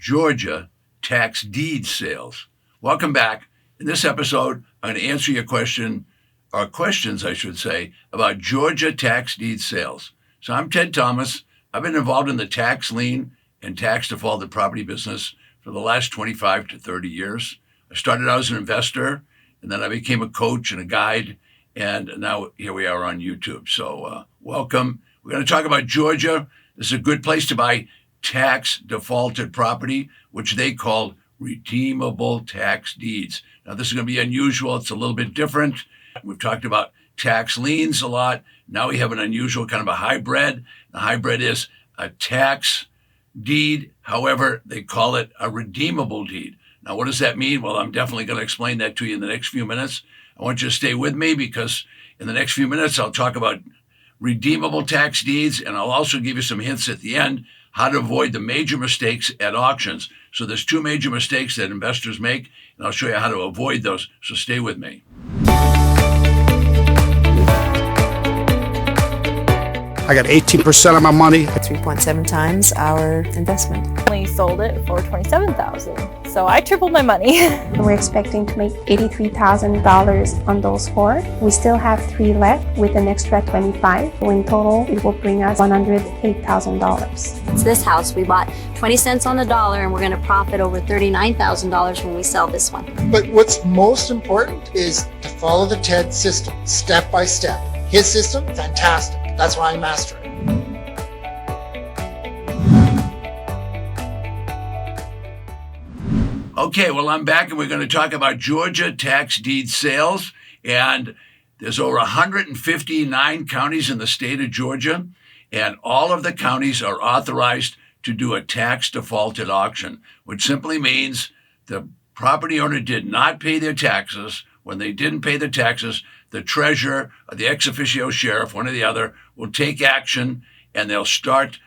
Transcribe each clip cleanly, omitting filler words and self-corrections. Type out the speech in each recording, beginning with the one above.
Georgia tax deed sales. Welcome back. In this episode, I'm going to answer your question, or questions, I should say, about Georgia tax deed sales. So I'm Ted Thomas. I've been involved in the tax lien and tax defaulted property business for the last 25 to 30 years. I started out as an investor, and then I became a coach and a guide, and now here we are on YouTube. So welcome. We're going to talk about Georgia. This is a good place to buy tax defaulted property, which they call redeemable tax deeds. Now, this is going to be unusual. It's a little bit different. We've talked about tax liens a lot. Now we have an unusual kind of a hybrid. The hybrid is a tax deed. However, they call it a redeemable deed. Now, what does that mean? Well, I'm definitely going to explain that to you in the next few minutes. I want you to stay with me because in the next few minutes, I'll talk about redeemable tax deeds, and I'll also give you some hints at the end how to avoid the major mistakes at auctions. So there's two major mistakes that investors make, and I'll show you how to avoid those. So stay with me. I got 18% of my money. 3.7 times our investment. We sold it for $27,000, so I tripled my money. We're expecting to make $83,000 on those 4. We still have 3 left with an extra 25. So in total, it will bring us $108,000. It's this house. We bought 20 cents on the dollar, and we're going to profit over $39,000 when we sell this one. But what's most important is to follow the TED system, step by step. His system, fantastic. That's why I master it. Okay, well, I'm back, and we're going to talk about Georgia tax deed sales. And there's over 159 counties in the state of Georgia, and all of the counties are authorized to do a tax defaulted auction, which simply means the property owner did not pay their taxes. When they didn't pay the taxes, the treasurer or the ex officio sheriff, one or the other, will take action, and they'll start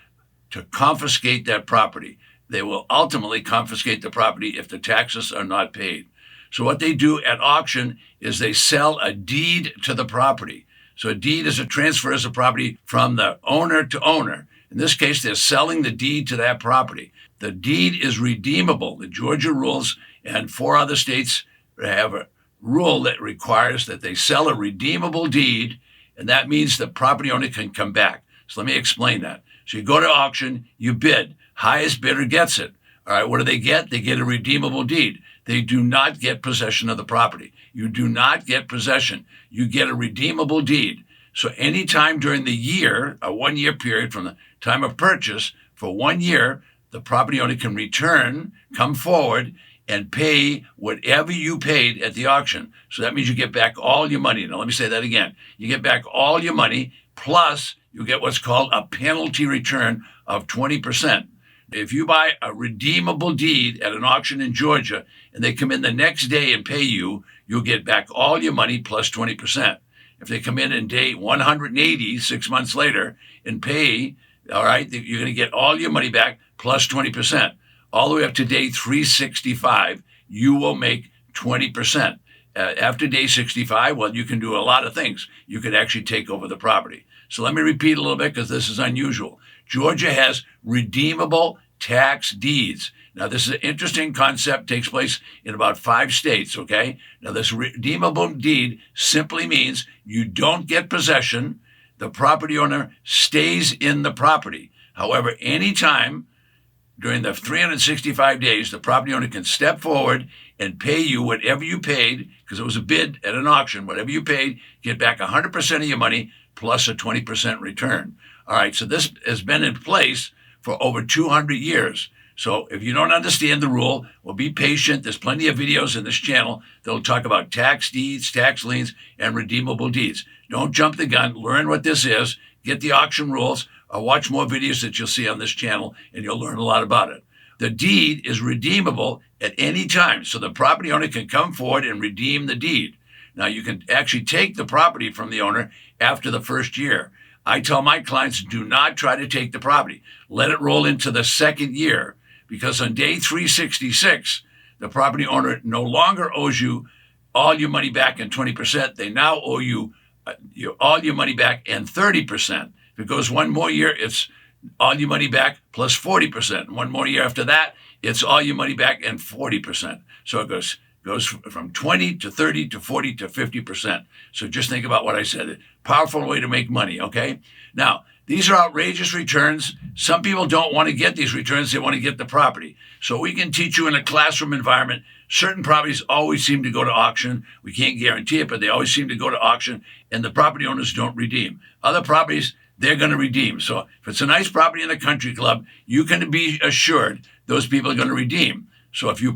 to confiscate that property. They will ultimately confiscate the property if the taxes are not paid. So what they do at auction is they sell a deed to the property. So a deed is a transfer of property from the owner to owner. In this case, they're selling the deed to that property. The deed is redeemable. The Georgia rules and 4 other states have a rule that requires that they sell a redeemable deed, and that means the property owner can come back. So let me explain that. So you go to auction, you bid, highest bidder gets it. All right, what do they get? They get a redeemable deed. They do not get possession of the property. You do not get possession. You get a redeemable deed. So anytime during the year, a 1-year period from the time of purchase, for 1 year, the property owner can return, come forward, and pay whatever you paid at the auction. So that means you get back all your money. Now, let me say that again. You get back all your money, plus you get what's called a penalty return of 20%. If you buy a redeemable deed at an auction in Georgia and they come in the next day and pay you, you'll get back all your money plus 20%. If they come in day 180, 6 months later, and pay, all right, you're going to get all your money back plus 20%. All the way up to day 365, you will make 20%. After day 65, well, you can do a lot of things. You could actually take over the property. So let me repeat a little bit because this is unusual. Georgia has redeemable tax deeds. Now, this is an interesting concept, takes place in about 5 states, okay? Now, this redeemable deed simply means you don't get possession. The property owner stays in the property. However, anytime during the 365 days, the property owner can step forward and pay you whatever you paid, because it was a bid at an auction. Whatever you paid, get back 100% of your money plus a 20% return. All right, so this has been in place for over 200 years. So if you don't understand the rule, well, be patient. There's plenty of videos in this channel that'll talk about tax deeds, tax liens, and redeemable deeds. Don't jump the gun. Learn what this is. Get the auction rules. Or watch more videos that you'll see on this channel, and you'll learn a lot about it. The deed is redeemable at any time, so the property owner can come forward and redeem the deed. Now, you can actually take the property from the owner after the first year. I tell my clients, do not try to take the property. Let it roll into the second year, because on day 366, the property owner no longer owes you all your money back and 20%. They now owe you all your money back and 30%. If it goes one more year, it's all your money back plus 40%. One more year after that, it's all your money back and 40%. So it goes from 20 to 30 to 40 to 50%. So just think about what I said. Powerful way to make money, okay? Now, these are outrageous returns. Some people don't want to get these returns. They want to get the property. So we can teach you in a classroom environment. Certain properties always seem to go to auction. We can't guarantee it, but they always seem to go to auction, and the property owners don't redeem. Other properties, they're going to redeem. So if it's a nice property in a country club, you can be assured those people are going to redeem. So if you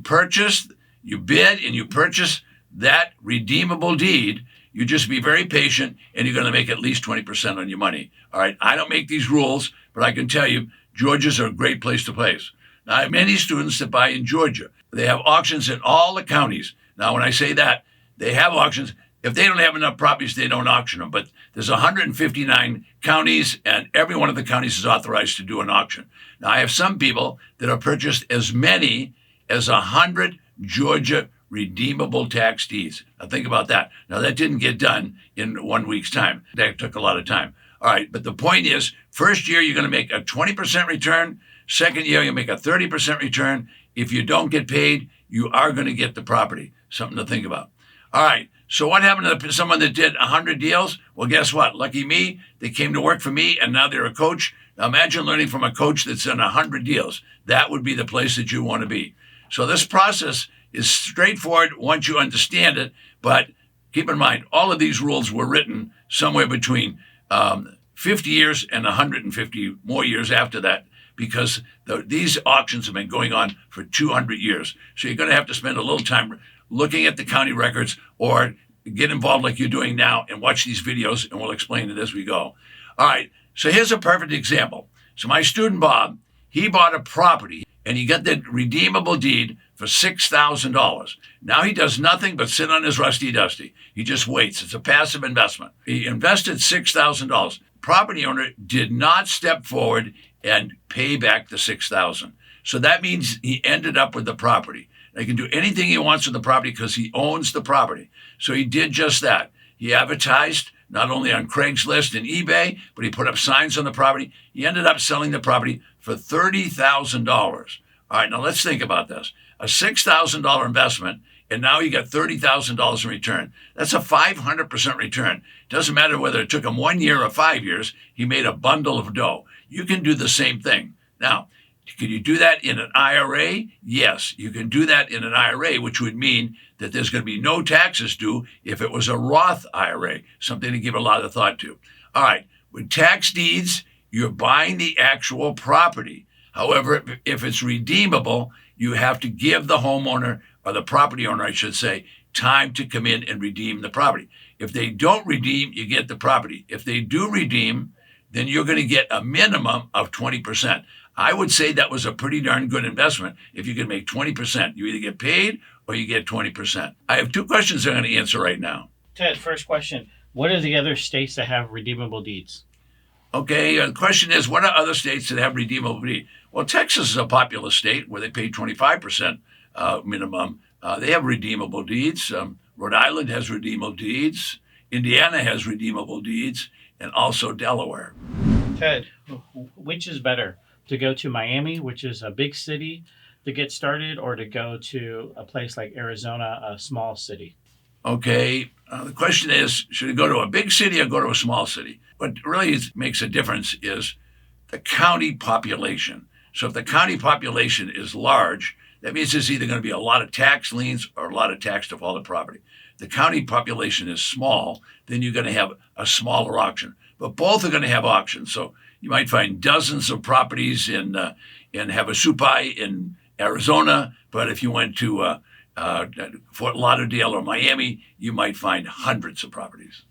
bid and you purchase that redeemable deed, you just be very patient and you're going to make at least 20% on your money. All right. I don't make these rules, but I can tell you Georgia's a great place to place. Now, I have many students that buy in Georgia. They have auctions in all the counties. Now, when I say that, they have auctions. If they don't have enough properties, they don't auction them. But there's 159 counties, and every one of the counties is authorized to do an auction. Now, I have some people that have purchased as many as 100 Georgia redeemable tax deeds. Now, think about that. Now, that didn't get done in 1 week's time. That took a lot of time. All right, but the point is, first year, you're going to make a 20% return. Second year, you make a 30% return. If you don't get paid, you are going to get the property. Something to think about. All right, so what happened to someone that did 100 deals? Well, guess what? Lucky me, they came to work for me, and now they're a coach. Now, imagine learning from a coach that's done 100 deals. That would be the place that you want to be. So this process is straightforward once you understand it, but keep in mind, all of these rules were written somewhere between 50 years and 150 more years after that, because these auctions have been going on for 200 years. So you're going to have to spend a little time looking at the county records or get involved like you're doing now and watch these videos, and we'll explain it as we go. All right, so here's a perfect example. So my student, Bob, he bought a property, and he got the redeemable deed for $6,000. Now he does nothing but sit on his rusty dusty. He just waits. It's a passive investment. He invested $6,000. Property owner did not step forward and pay back the $6,000. So that means he ended up with the property. He can do anything he wants with the property because he owns the property. So he did just that. He advertised not only on Craigslist and eBay, but he put up signs on the property. He ended up selling the property for $30,000. All right, now let's think about this. A $6,000 investment, and now you got $30,000 in return. That's a 500% return. Doesn't matter whether it took him 1 year or 5 years, he made a bundle of dough. You can do the same thing. Now, can you do that in an IRA? Yes, you can do that in an IRA, which would mean that there's going to be no taxes due if it was a Roth IRA, something to give a lot of thought to. All right, with tax deeds, you're buying the actual property. However, if it's redeemable, you have to give the homeowner, or the property owner, I should say, time to come in and redeem the property. If they don't redeem, you get the property. If they do redeem, then you're going to get a minimum of 20%. I would say that was a pretty darn good investment if you can make 20%. You either get paid or you get 20%. I have two questions I'm going to answer right now. Ted, first question. What are the other states that have redeemable deeds? Okay, the question is, what are other states that have redeemable deeds? Well, Texas is a populous state where they pay 25% minimum. They have redeemable deeds. Rhode Island has redeemable deeds. Indiana has redeemable deeds, and also Delaware. Ted, which is better? To go to Miami, which is a big city, to get started, or to go to a place like Arizona, a small city? Okay, the question is, should it go to a big city or go to a small city? What really makes a difference is the county population. So if the county population is large, that means there's either going to be a lot of tax liens or a lot of tax defaulted property. The county population is small, then you're going to have a smaller auction. But both are going to have auctions. So you might find dozens of properties in Havasupai in Arizona, but if you went to Fort Lauderdale or Miami, you might find hundreds of properties.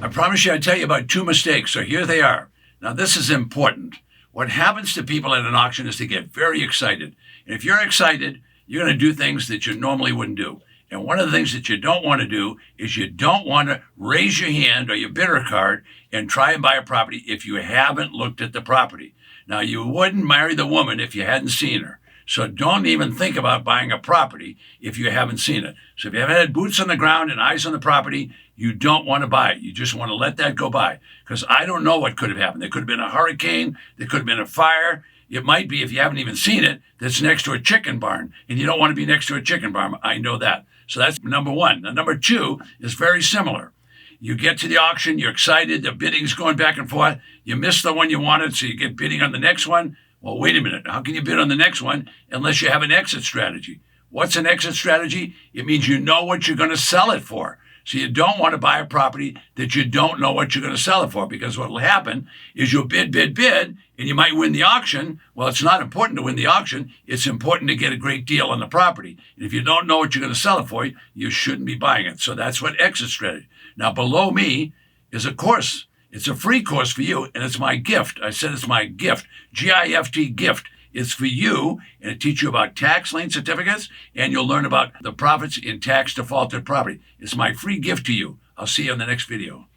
I promise you I'd tell you about two mistakes, so here they are. Now, this is important. What happens to people at an auction is they get very excited. And if you're excited, you're going to do things that you normally wouldn't do. And one of the things that you don't want to do is you don't want to raise your hand or your bidder card and try and buy a property if you haven't looked at the property. Now, you wouldn't marry the woman if you hadn't seen her. So don't even think about buying a property if you haven't seen it. So if you haven't had boots on the ground and eyes on the property, you don't want to buy it. You just want to let that go by. Because I don't know what could have happened. There could have been a hurricane. There could have been a fire. It might be, if you haven't even seen it, that's next to a chicken barn, and you don't want to be next to a chicken barn. I know that. So that's number one. Now, number two is very similar. You get to the auction, you're excited, the bidding's going back and forth. You miss the one you wanted, so you get bidding on the next one. Well, wait a minute. How can you bid on the next one unless you have an exit strategy? What's an exit strategy? It means you know what you're going to sell it for. So you don't want to buy a property that you don't know what you're going to sell it for, because what will happen is you'll bid, and you might win the auction. Well, it's not important to win the auction. It's important to get a great deal on the property. And if you don't know what you're going to sell it for, you shouldn't be buying it. So that's what exit strategy. Now, below me is a course. It's a free course for you, and it's my gift. I said it's my gift, G-I-F-T, gift. It's for you, and it teaches you about tax lien certificates, and you'll learn about the profits in tax defaulted property. It's my free gift to you. I'll see you in the next video.